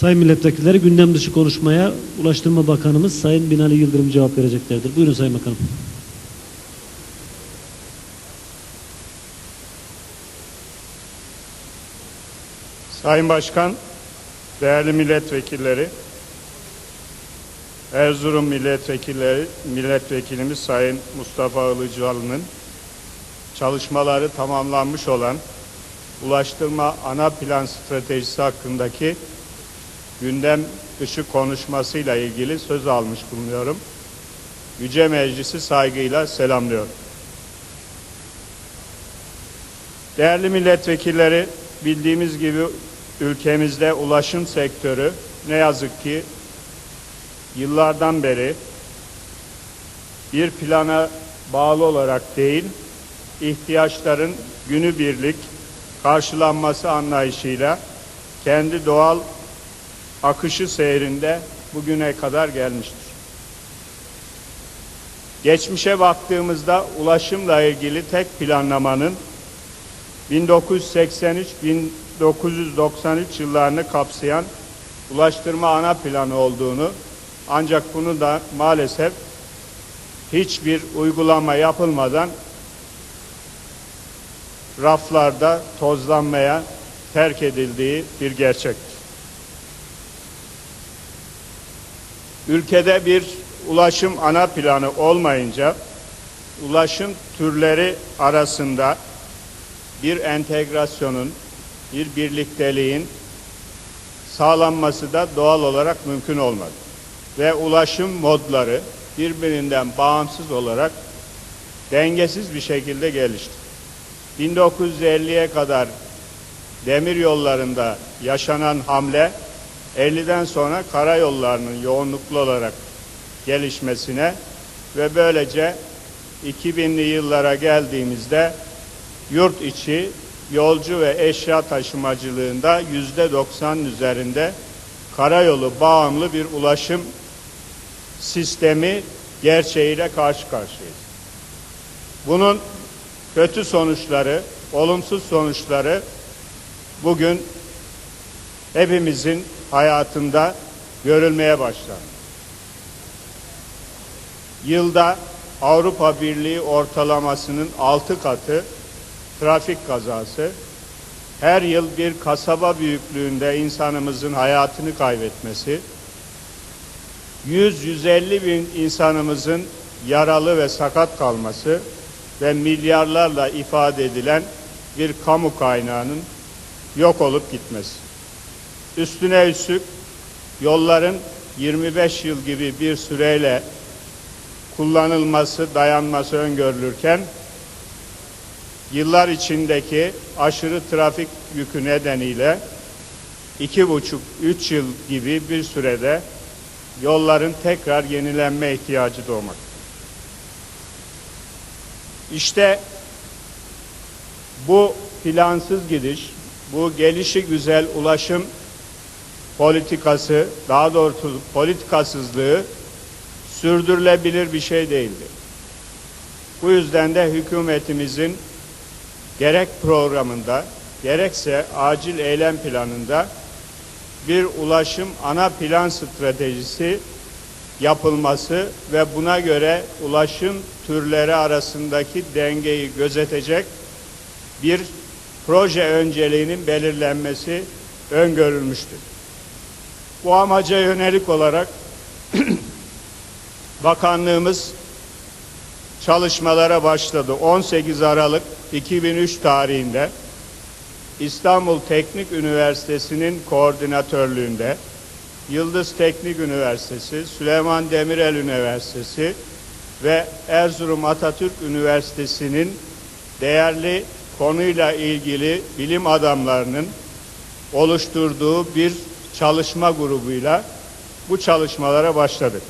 Sayın milletvekilleri, gündem dışı konuşmaya Ulaştırma Bakanımız Sayın Binali Yıldırım cevap vereceklerdir. Buyurun Sayın Bakanım. Sayın Başkan, değerli milletvekilleri, Erzurum milletvekilimiz Sayın Mustafa Ilıcalı'nın çalışmaları tamamlanmış olan Ulaştırma Ana Plan Stratejisi hakkındaki gündem dışı konuşmasıyla ilgili söz almış bulunuyorum. Yüce Meclisi saygıyla selamlıyorum. Değerli milletvekilleri, bildiğimiz gibi ülkemizde ulaşım sektörü ne yazık ki yıllardan beri bir plana bağlı olarak değil, ihtiyaçların günübirlik karşılanması anlayışıyla kendi doğal akışı seyrinde bugüne kadar gelmiştir. Geçmişe baktığımızda ulaşımla ilgili tek planlamanın 1983-1993 yıllarını kapsayan Ulaştırma Ana Planı olduğunu, ancak bunu da maalesef hiçbir uygulama yapılmadan raflarda tozlanmaya terk edildiği bir gerçektir. Ülkede bir ulaşım ana planı olmayınca ulaşım türleri arasında bir entegrasyonun, bir birlikteliğin sağlanması da doğal olarak mümkün olmadı. Ve ulaşım modları birbirinden bağımsız olarak dengesiz bir şekilde gelişti. 1950'ye kadar demir yollarında yaşanan hamle 50'den sonra karayollarının yoğunluklu olarak gelişmesine ve böylece 2000'li yıllara geldiğimizde yurt içi yolcu ve eşya taşımacılığında %90'ın üzerinde karayolu bağımlı bir ulaşım sistemi gerçeğiyle karşı karşıyayız. Bunun kötü sonuçları, olumsuz sonuçları bugün hepimizin hayatında görülmeye başlandı. Yılda Avrupa Birliği ortalamasının 6 katı trafik kazası, her yıl bir kasaba büyüklüğünde insanımızın hayatını kaybetmesi, 100-150 bin insanımızın yaralı ve sakat kalması ve milyarlarla ifade edilen bir kamu kaynağının yok olup gitmesi. Üstüne üstlük yolların 25 yıl gibi bir süreyle kullanılması, dayanması öngörülürken yıllar içindeki aşırı trafik yükü nedeniyle 2,5-3 yıl gibi bir sürede yolların tekrar yenilenme ihtiyacı doğmaktadır. İşte bu plansız gidiş, bu gelişigüzel ulaşım politikası, daha doğrusu politikasızlığı sürdürülebilir bir şey değildi. Bu yüzden de hükümetimizin gerek programında, gerekse acil eylem planında bir ulaşım ana plan stratejisi yapılması ve buna göre ulaşım türleri arasındaki dengeyi gözetecek bir proje önceliğinin belirlenmesi öngörülmüştür. Bu amaca yönelik olarak bakanlığımız çalışmalara başladı. 18 Aralık 2003 tarihinde İstanbul Teknik Üniversitesi'nin koordinatörlüğünde Yıldız Teknik Üniversitesi, Süleyman Demirel Üniversitesi ve Erzurum Atatürk Üniversitesi'nin değerli konuyla ilgili bilim adamlarının oluşturduğu bir çalışma grubuyla bu çalışmalara başladık.